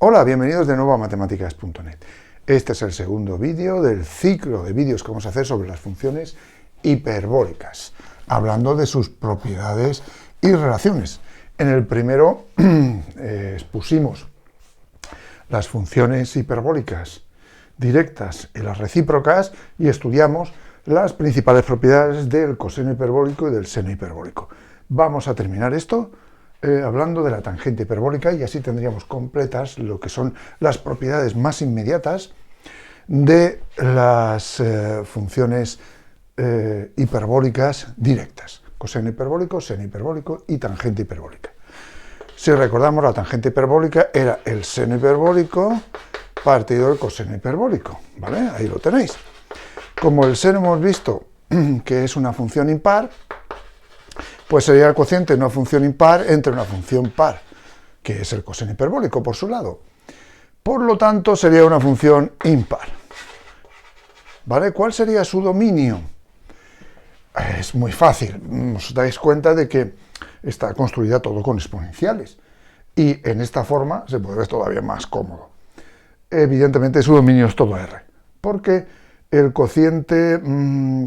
Hola, bienvenidos de nuevo a matemáticas.net. Este es el segundo vídeo del ciclo de vídeos que vamos a hacer sobre las funciones hiperbólicas, hablando de sus propiedades y relaciones. En el primero expusimos las funciones hiperbólicas directas y las recíprocas y estudiamos las principales propiedades del coseno hiperbólico y del seno hiperbólico. Vamos a terminar esto hablando de la tangente hiperbólica y así tendríamos completas lo que son las propiedades más inmediatas de las funciones hiperbólicas directas. Coseno hiperbólico, seno hiperbólico y tangente hiperbólica. Si recordamos, la tangente hiperbólica era el seno hiperbólico partido del coseno hiperbólico, ¿vale? Ahí lo tenéis. Como el seno hemos visto que es una función impar, pues sería el cociente de una función impar entre una función par, que es el coseno hiperbólico por su lado. Por lo tanto, sería una función impar. ¿Vale? ¿Cuál sería su dominio? Es muy fácil. Os dais cuenta de que está construida todo con exponenciales. Y en esta forma se puede ver todavía más cómodo. Evidentemente, su dominio es todo R. Porque el cociente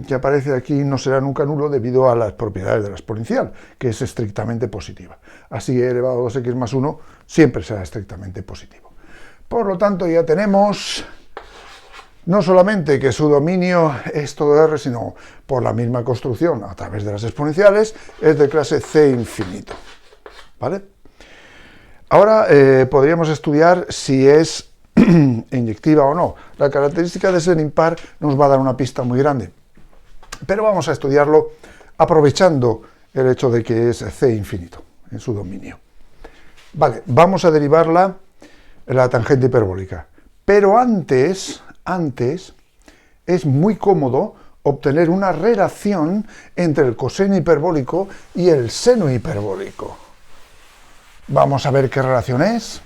que aparece aquí no será nunca nulo debido a las propiedades de la exponencial, que es estrictamente positiva. Así, e elevado a 2x más 1 siempre será estrictamente positivo. Por lo tanto, ya tenemos no solamente que su dominio es todo R, sino por la misma construcción a través de las exponenciales, es de clase C infinito. ¿Vale? Ahora podríamos estudiar si es inyectiva o no. La característica de ser impar nos va a dar una pista muy grande, pero vamos a estudiarlo aprovechando el hecho de que es C infinito en su dominio. Vale, vamos a derivar la tangente hiperbólica, pero antes es muy cómodo obtener una relación entre el coseno hiperbólico y el seno hiperbólico. Vamos a ver qué relación es,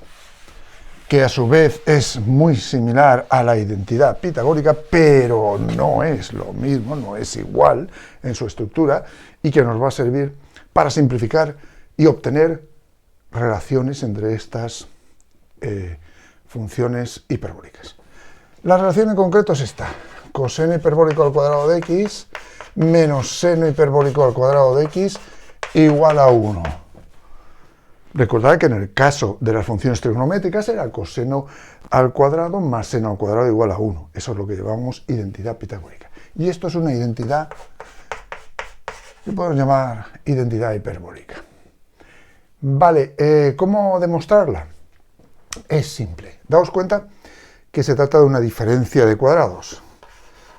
que a su vez es muy similar a la identidad pitagórica, pero no es lo mismo, no es igual en su estructura, y que nos va a servir para simplificar y obtener relaciones entre estas funciones hiperbólicas. La relación en concreto es esta: coseno hiperbólico al cuadrado de x menos seno hiperbólico al cuadrado de x igual a 1. Recordad que en el caso de las funciones trigonométricas era coseno al cuadrado más seno al cuadrado igual a 1. Eso es lo que llamamos identidad pitagórica. Y esto es una identidad que podemos llamar identidad hiperbólica. Vale, ¿cómo demostrarla? Es simple. Daos cuenta que se trata de una diferencia de cuadrados.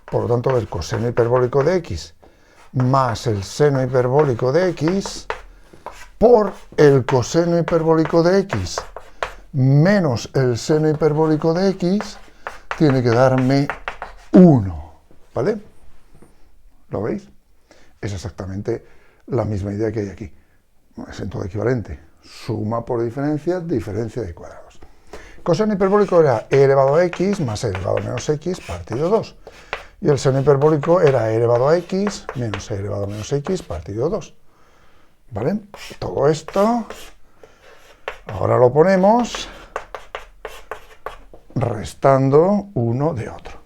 Por lo tanto, el coseno hiperbólico de x más el seno hiperbólico de x por el coseno hiperbólico de x menos el seno hiperbólico de x tiene que darme 1, ¿vale? ¿Lo veis? Es exactamente la misma idea que hay aquí. Es en todo equivalente. Suma por diferencia, diferencia de cuadrados. Coseno hiperbólico era e elevado a x más e elevado a menos x partido 2. Y el seno hiperbólico era e elevado a x menos e elevado a menos x partido 2. ¿Vale? Todo esto, ahora lo ponemos restando uno de otro.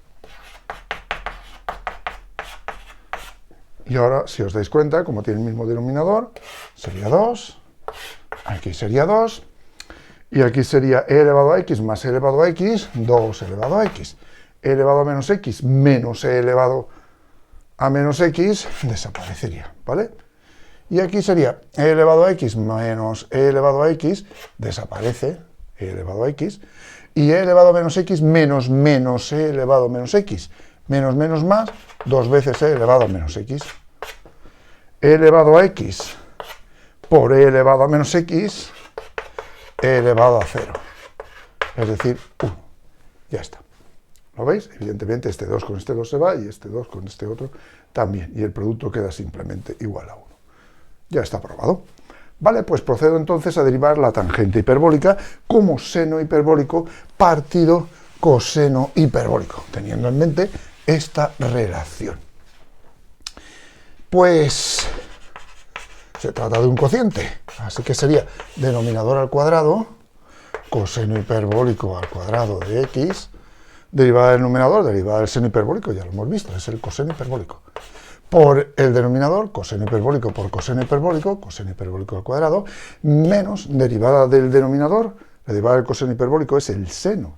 Y ahora, si os dais cuenta, como tiene el mismo denominador, sería 2, aquí sería 2, y aquí sería e elevado a x más e elevado a x, 2 elevado a x. E elevado a menos x menos e elevado a menos x desaparecería, ¿vale? Y aquí sería e elevado a x menos e elevado a x, desaparece e elevado a x, y e elevado a menos x menos menos e elevado a menos x, menos menos más, 2 veces e elevado a menos x. E elevado a x por e elevado a menos x, e elevado a 0, es decir, 1. Ya está. ¿Lo veis? Evidentemente este 2 con este 2 se va, y este 2 con este otro también, y el producto queda simplemente igual a 1. Ya está probado. Vale, pues procedo entonces a derivar la tangente hiperbólica como seno hiperbólico partido coseno hiperbólico, teniendo en mente esta relación. Pues se trata de un cociente, así que sería denominador al cuadrado coseno hiperbólico al cuadrado de x, derivada del numerador, derivada del seno hiperbólico, ya lo hemos visto, es el coseno hiperbólico, por el denominador, coseno hiperbólico por coseno hiperbólico al cuadrado, menos derivada del denominador, la derivada del coseno hiperbólico es el seno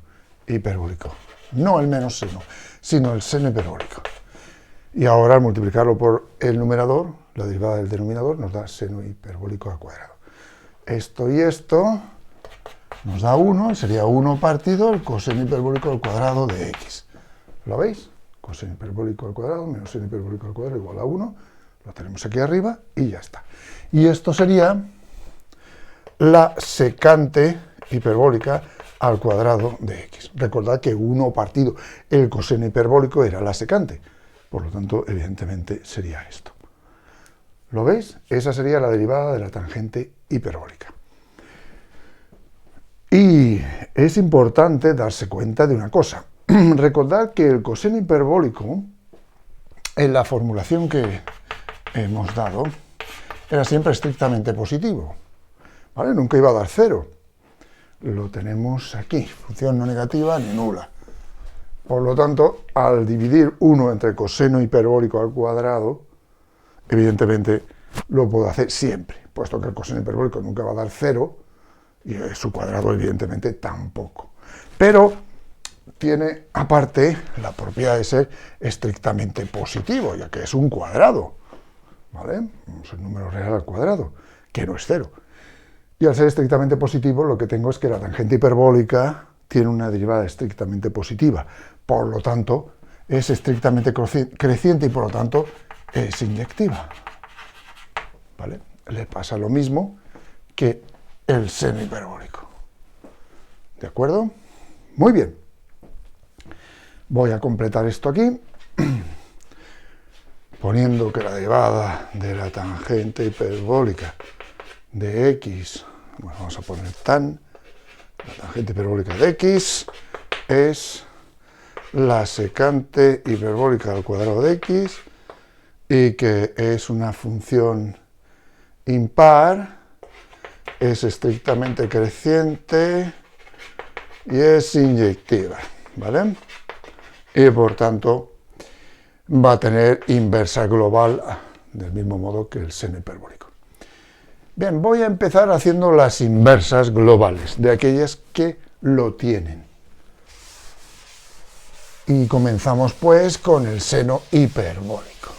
hiperbólico, no el menos seno, sino el seno hiperbólico. Y ahora al multiplicarlo por el numerador, la derivada del denominador nos da seno hiperbólico al cuadrado. Esto y esto nos da 1, y sería 1 partido el coseno hiperbólico al cuadrado de x. ¿Lo veis? Coseno hiperbólico al cuadrado menos seno hiperbólico al cuadrado igual a 1. Lo tenemos aquí arriba y ya está. Y esto sería la secante hiperbólica al cuadrado de x. Recordad que 1 partido el coseno hiperbólico era la secante. Por lo tanto, evidentemente, sería esto. ¿Lo veis? Esa sería la derivada de la tangente hiperbólica. Y es importante darse cuenta de una cosa. Recordad que el coseno hiperbólico, en la formulación que hemos dado, era siempre estrictamente positivo. ¿Vale? Nunca iba a dar 0. Lo tenemos aquí, función no negativa ni nula. Por lo tanto, al dividir 1 entre coseno hiperbólico al cuadrado, evidentemente lo puedo hacer siempre, puesto que el coseno hiperbólico nunca va a dar 0, y su cuadrado evidentemente tampoco. Pero tiene aparte la propiedad de ser estrictamente positivo, ya que es un cuadrado, ¿vale? Es un número real al cuadrado, que no es 0. Y al ser estrictamente positivo, lo que tengo es que la tangente hiperbólica tiene una derivada estrictamente positiva, por lo tanto, es estrictamente creciente y por lo tanto es inyectiva. ¿Vale? Le pasa lo mismo que el seno hiperbólico. ¿De acuerdo? Muy bien. Voy a completar esto aquí, poniendo que la derivada de la tangente hiperbólica de x, bueno, vamos a poner tan, la tangente hiperbólica de x es la secante hiperbólica al cuadrado de x y que es una función impar, es estrictamente creciente y es inyectiva, ¿vale? Y por tanto va a tener inversa global del mismo modo que el seno hiperbólico. Bien, voy a empezar haciendo las inversas globales de aquellas que lo tienen. Y comenzamos pues con el seno hiperbólico.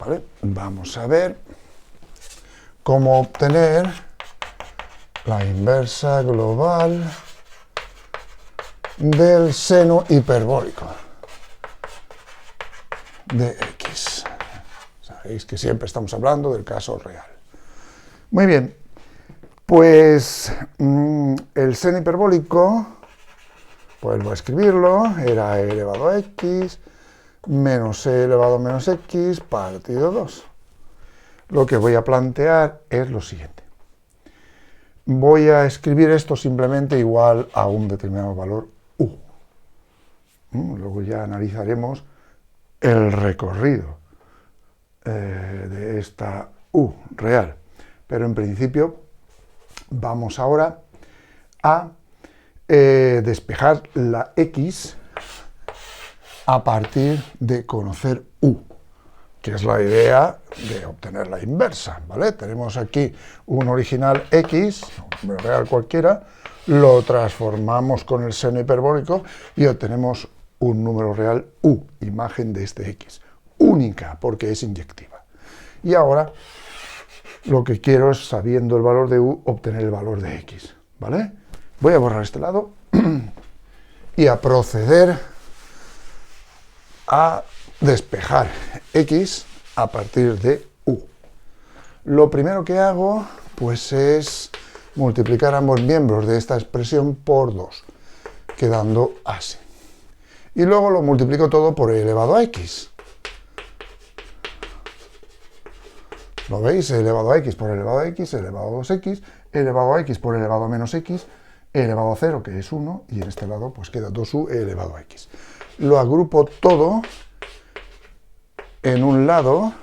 ¿Vale? Vamos a ver cómo obtener la inversa global del seno hiperbólico de x. Sabéis que siempre estamos hablando del caso real. Muy bien, pues el seno hiperbólico, vuelvo a escribirlo, era e elevado a x menos e elevado a menos x partido 2. Lo que voy a plantear es lo siguiente. Voy a escribir esto simplemente igual a un determinado valor u. Luego ya analizaremos el recorrido de esta u real. Pero en principio vamos ahora a despejar la x a partir de conocer u, que es la idea de obtener la inversa, ¿vale? Tenemos aquí un original x, un número real cualquiera, lo transformamos con el seno hiperbólico y obtenemos un número real u, imagen de este x, única porque es inyectiva. Y ahora lo que quiero es, sabiendo el valor de u, obtener el valor de x, ¿vale? Voy a borrar este lado y a proceder a despejar x a partir de u. Lo primero que hago, pues, es multiplicar ambos miembros de esta expresión por 2, quedando así. Y luego lo multiplico todo por e elevado a x. ¿Lo veis? E elevado a x por e elevado a x, e elevado a 2x, e elevado a x por e elevado a menos x, e elevado a 0, que es 1, y en este lado pues queda 2u e elevado a x. Lo agrupo todo en un lado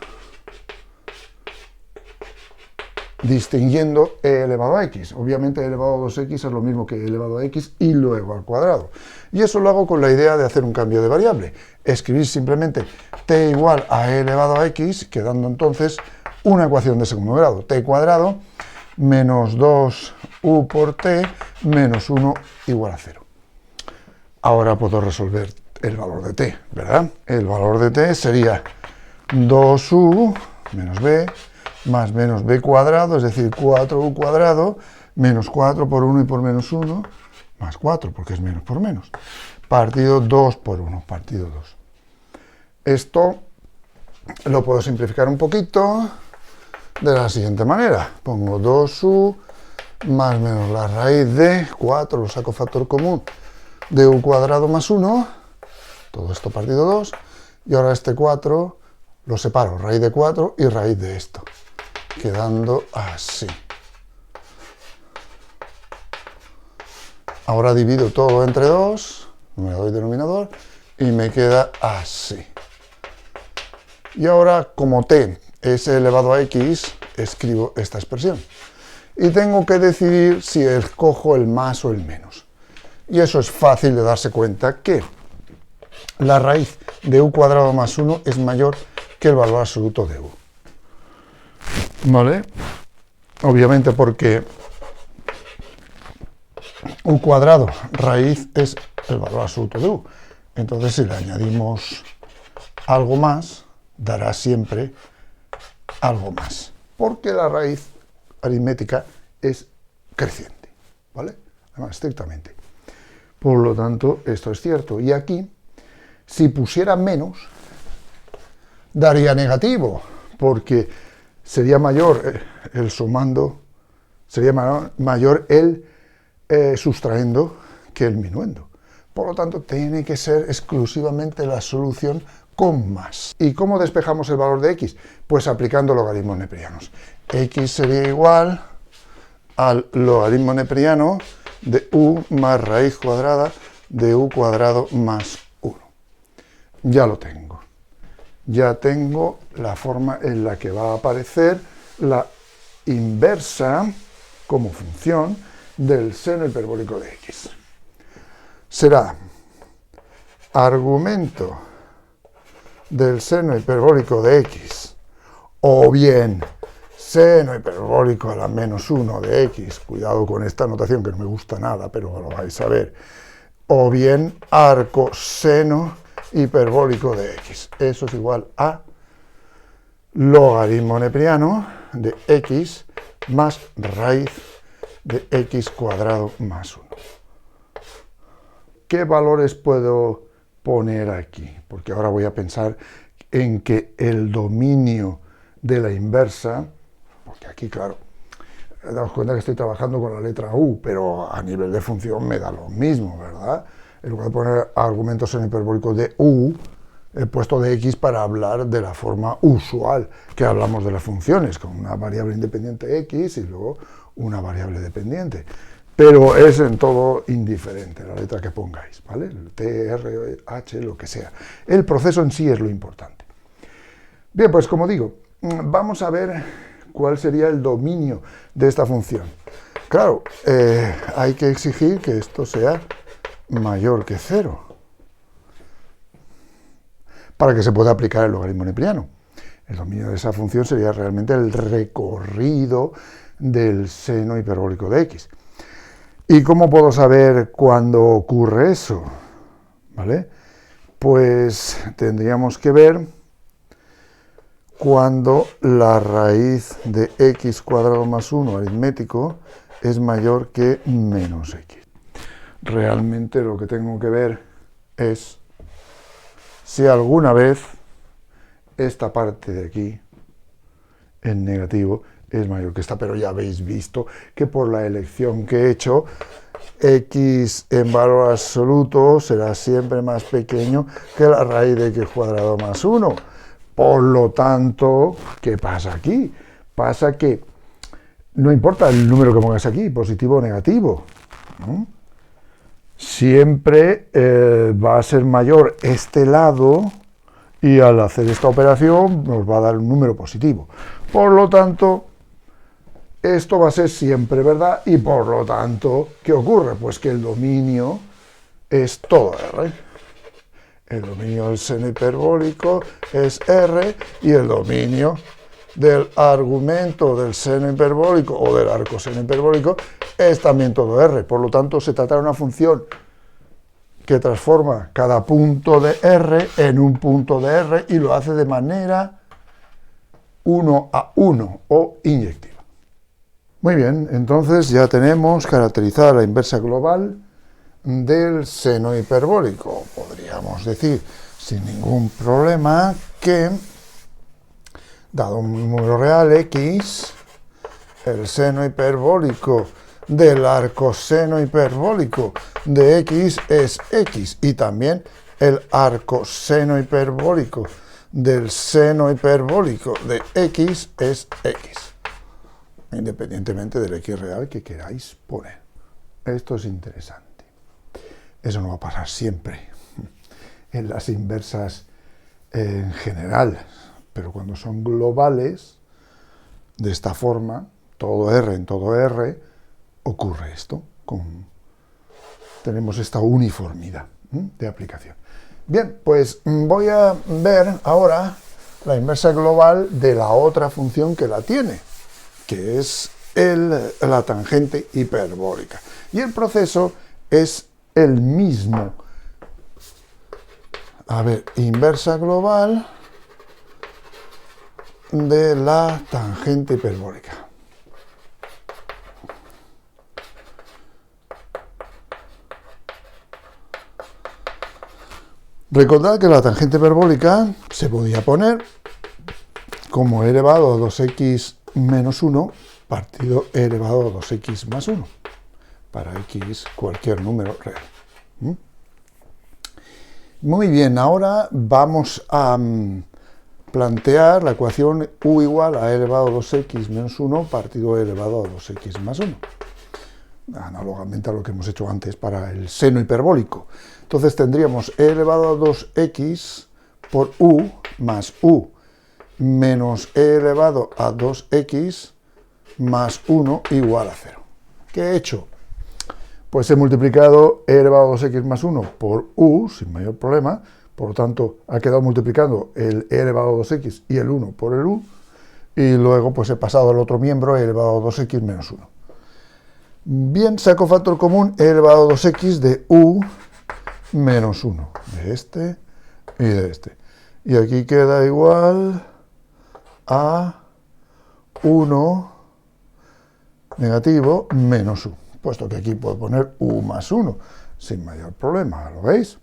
distinguiendo e elevado a x. Obviamente e elevado a 2x es lo mismo que e elevado a x y luego al cuadrado. Y eso lo hago con la idea de hacer un cambio de variable. Escribir simplemente t igual a e elevado a x, quedando entonces una ecuación de segundo grado. T cuadrado menos 2u por t menos 1 igual a 0. Ahora puedo resolver el valor de t, ¿verdad? El valor de t sería 2u menos b más menos b cuadrado, es decir, 4u cuadrado, menos 4 por 1 y por menos 1, más 4, porque es menos por menos, partido 2 por 1, partido 2. Esto lo puedo simplificar un poquito de la siguiente manera. Pongo 2u más menos la raíz de 4, lo saco factor común, de u cuadrado más 1, todo esto partido 2, y ahora este 4 lo separo, raíz de 4 y raíz de esto, quedando así. Ahora divido todo entre 2, numerador y denominador, y me queda así. Y ahora, como t es elevado a x, escribo esta expresión. Y tengo que decidir si escojo el más o el menos. Y eso es fácil de darse cuenta que la raíz de u cuadrado más 1 es mayor que el valor absoluto de u. ¿Vale? Obviamente porque u cuadrado, raíz, es el valor absoluto de u. Entonces, si le añadimos algo más, dará siempre algo más. Porque la raíz aritmética es creciente, ¿vale? Además, estrictamente. Por lo tanto, esto es cierto. Y aquí, si pusiera menos, daría negativo, porque sería mayor el sumando, sería mayor el sustrayendo que el minuendo. Por lo tanto, tiene que ser exclusivamente la solución con más. ¿Y cómo despejamos el valor de x? Pues aplicando logaritmos neperianos. X sería igual al logaritmo neperiano de u más raíz cuadrada de u cuadrado más 1. Ya lo tengo. Ya tengo la forma en la que va a aparecer la inversa como función del seno hiperbólico de x. Será argumento del seno hiperbólico de x, o bien seno hiperbólico a la menos 1 de x, cuidado con esta notación que no me gusta nada, pero lo vais a ver, o bien arcoseno hiperbólico de x. Eso es igual a logaritmo neperiano de x más raíz de x cuadrado más 1. ¿Qué valores puedo poner aquí? Porque ahora voy a pensar en que el dominio de la inversa, porque aquí, claro, daos cuenta que estoy trabajando con la letra u, pero a nivel de función me da lo mismo, ¿verdad? En lugar de poner argumentos seno hiperbólico de u, he puesto de x para hablar de la forma usual que hablamos de las funciones, con una variable independiente x y luego una variable dependiente. Pero es en todo indiferente la letra que pongáis, ¿vale? T, R, H, lo que sea. El proceso en sí es lo importante. Bien, pues como digo, vamos a ver cuál sería el dominio de esta función. Claro, hay que exigir que esto sea mayor que 0 para que se pueda aplicar el logaritmo neperiano. El dominio de esa función sería realmente el recorrido del seno hiperbólico de x. ¿Y cómo puedo saber cuándo ocurre eso? ¿Vale? Pues tendríamos que ver cuando la raíz de x cuadrado más 1 aritmético es mayor que menos x. Realmente lo que tengo que ver es si alguna vez esta parte de aquí, en negativo, es mayor que esta, pero ya habéis visto que por la elección que he hecho, x en valor absoluto será siempre más pequeño que la raíz de x cuadrado más 1. Por lo tanto, ¿qué pasa aquí? Pasa que no importa el número que pongas aquí, positivo o negativo, ¿no? Siempre va a ser mayor este lado y al hacer esta operación nos va a dar un número positivo. Por lo tanto, esto va a ser siempre verdad y por lo tanto, ¿qué ocurre? Pues que el dominio es todo R. El dominio del seno hiperbólico es R y el dominio del argumento del seno hiperbólico o del arcoseno hiperbólico es también todo R. Por lo tanto, se trata de una función que transforma cada punto de R en un punto de R y lo hace de manera 1 a 1 o inyectiva. Muy bien, entonces ya tenemos caracterizada la inversa global del seno hiperbólico. Podríamos decir sin ningún problema que, dado un número real x, el seno hiperbólico del arcoseno hiperbólico de x es x y también el arcoseno hiperbólico del seno hiperbólico de x es x, independientemente del x real que queráis poner. Esto es interesante. Eso no va a pasar siempre en las inversas en general, pero cuando son globales, de esta forma, todo R en todo R, ocurre esto. Tenemos esta uniformidad de aplicación. Bien, pues voy a ver ahora la inversa global de la otra función que la tiene, que es la tangente hiperbólica. Y el proceso es el mismo. A ver, inversa global de la tangente hiperbólica. Recordad que la tangente hiperbólica se podía poner como e elevado a 2x menos 1 partido e elevado a 2x más 1, para x cualquier número real. Muy bien, ahora vamos a plantear la ecuación u igual a e elevado a 2x menos 1 partido e elevado a 2x más 1. Análogamente a lo que hemos hecho antes para el seno hiperbólico. Entonces tendríamos e elevado a 2x por u más u menos e elevado a 2x más 1 igual a 0. ¿Qué he hecho? Pues he multiplicado e elevado a 2x más 1 por u, sin mayor problema, por lo tanto ha quedado multiplicando el e elevado a 2x y el 1 por el u, y luego pues he pasado al otro miembro e elevado a 2x menos 1. Bien, saco factor común e elevado a 2x de u menos 1, de este y de este. Y aquí queda igual a 1 negativo menos u, puesto que aquí puedo poner u más 1 sin mayor problema, ¿lo veis?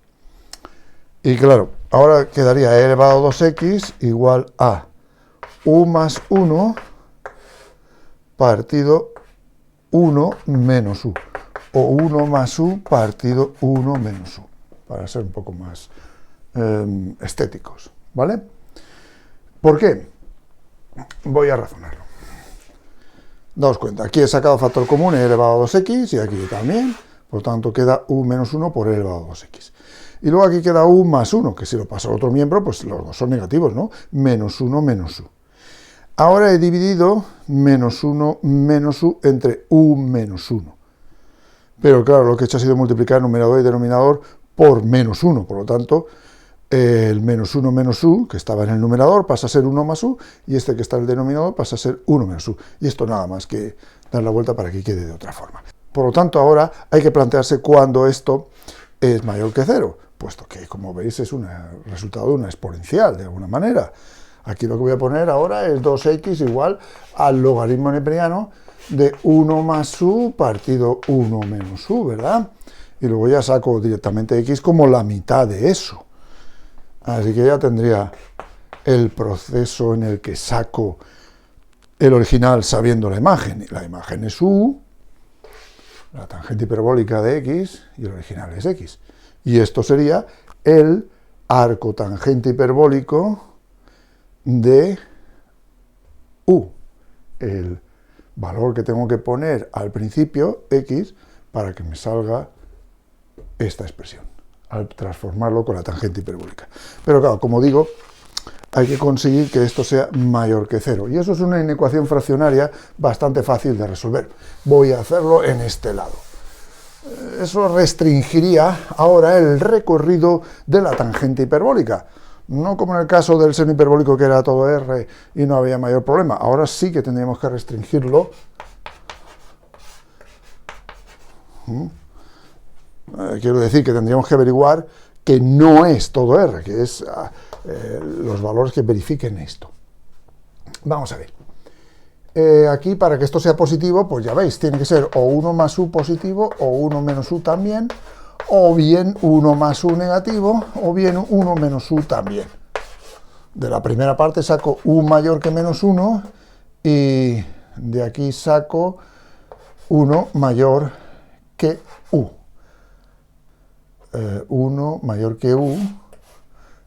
Y claro, ahora quedaría e elevado a 2x igual a u más 1 partido 1 menos u, o 1 más u partido 1 menos u, para ser un poco más estéticos, ¿vale? ¿Por qué? Voy a razonarlo. Daos cuenta, aquí he sacado factor común e elevado a 2x, y aquí también, por lo tanto queda u menos 1 por e elevado a 2x. Y luego aquí queda u más 1, que si lo paso al otro miembro, pues los dos son negativos, ¿no? Menos 1 menos u. Ahora he dividido menos 1 menos u entre u menos 1. Pero claro, lo que he hecho ha sido multiplicar numerador y denominador por menos 1. Por lo tanto, el menos 1 menos u, que estaba en el numerador, pasa a ser 1 más u, y este que está en el denominador pasa a ser 1 menos u. Y esto nada más que dar la vuelta para que quede de otra forma. Por lo tanto, ahora hay que plantearse cuándo esto es mayor que 0, puesto que, como veis, es un resultado de una exponencial, de alguna manera. Aquí lo que voy a poner ahora es 2x igual al logaritmo neperiano de 1 más u partido 1 menos u, ¿verdad? Y luego ya saco directamente x como la mitad de eso. Así que ya tendría el proceso en el que saco el original sabiendo la imagen. La imagen es u, la tangente hiperbólica de x, y el original es x. Y esto sería el arco tangente hiperbólico de u, el valor que tengo que poner al principio, x, para que me salga esta expresión, al transformarlo con la tangente hiperbólica. Pero claro, como digo, hay que conseguir que esto sea mayor que 0. Y eso es una inecuación fraccionaria bastante fácil de resolver. Voy a hacerlo en este lado. Eso restringiría ahora el recorrido de la tangente hiperbólica. No como en el caso del seno hiperbólico, que era todo R y no había mayor problema. Ahora sí que tendríamos que restringirlo. Quiero decir que tendríamos que averiguar que no es todo R, que es los valores que verifiquen esto. Vamos a ver. Aquí, para que esto sea positivo, pues ya veis, tiene que ser o 1 más U positivo, o 1 menos U también, o bien 1 más U negativo, o bien 1 menos U también. De la primera parte saco U mayor que menos 1, y de aquí saco 1 mayor que U. 1 mayor que U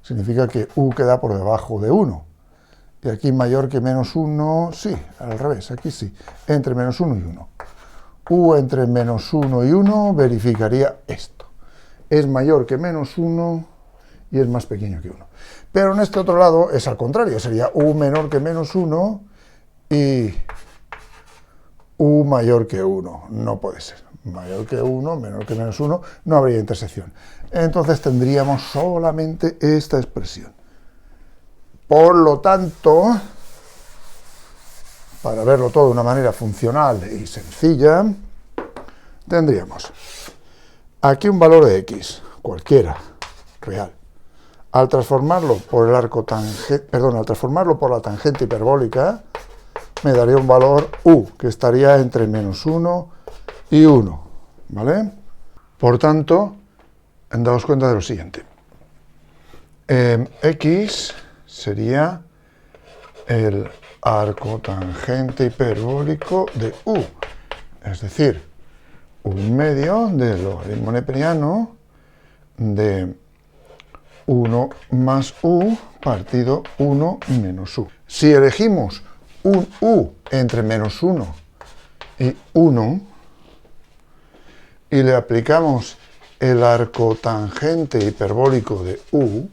significa que U queda por debajo de 1. Y aquí mayor que menos 1, sí, al revés, aquí sí, entre menos 1 y 1. U entre menos 1 y 1 verificaría esto. Es mayor que menos 1 y es más pequeño que 1. Pero en este otro lado es al contrario, sería U menor que menos 1 y U mayor que 1. No puede ser. Mayor que 1, menor que menos 1, no habría intersección. Entonces tendríamos solamente esta expresión. Por lo tanto, para verlo todo de una manera funcional y sencilla, tendríamos aquí un valor de x, cualquiera, real. Al transformarlo por el arco al transformarlo por la tangente hiperbólica, me daría un valor u, que estaría entre menos 1 y 1, ¿vale? Por tanto, daos cuenta de lo siguiente. X sería el arco tangente hiperbólico de u, es decir, un medio del logaritmo neperiano de 1 más u partido 1 menos u. Si elegimos un u entre menos 1 y 1 y le aplicamos el arco tangente hiperbólico de u,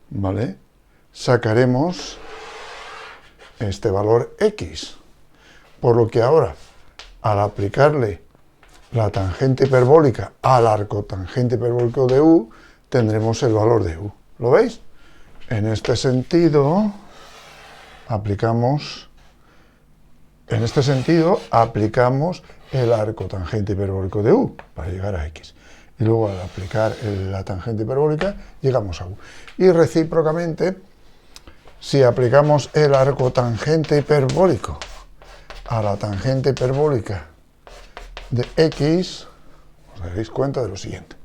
¿vale?, sacaremos este valor x, por lo que ahora, al aplicarle la tangente hiperbólica al arco tangente hiperbólico de u, tendremos el valor de u. ¿Lo veis? En este sentido, aplicamos el arco tangente hiperbólico de u para llegar a x. Y luego, al aplicar la tangente hiperbólica, llegamos a u. Y recíprocamente, si aplicamos el arco tangente hiperbólico a la tangente hiperbólica de x, os daréis cuenta de lo siguiente.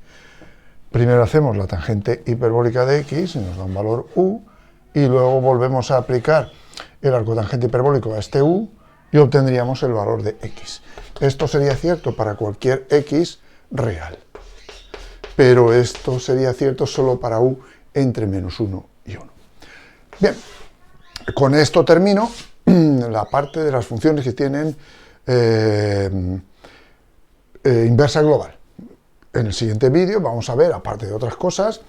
Primero hacemos la tangente hiperbólica de x y nos da un valor u, y luego volvemos a aplicar el arco tangente hiperbólico a este u y obtendríamos el valor de x. Esto sería cierto para cualquier x real, pero esto sería cierto solo para u entre menos 1 y 1. Bien, con esto termino la parte de las funciones que tienen inversa global. En el siguiente vídeo vamos a ver, aparte de otras cosas,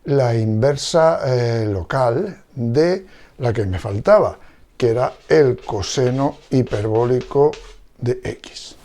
la inversa local de la que me faltaba, que era el coseno hiperbólico de x.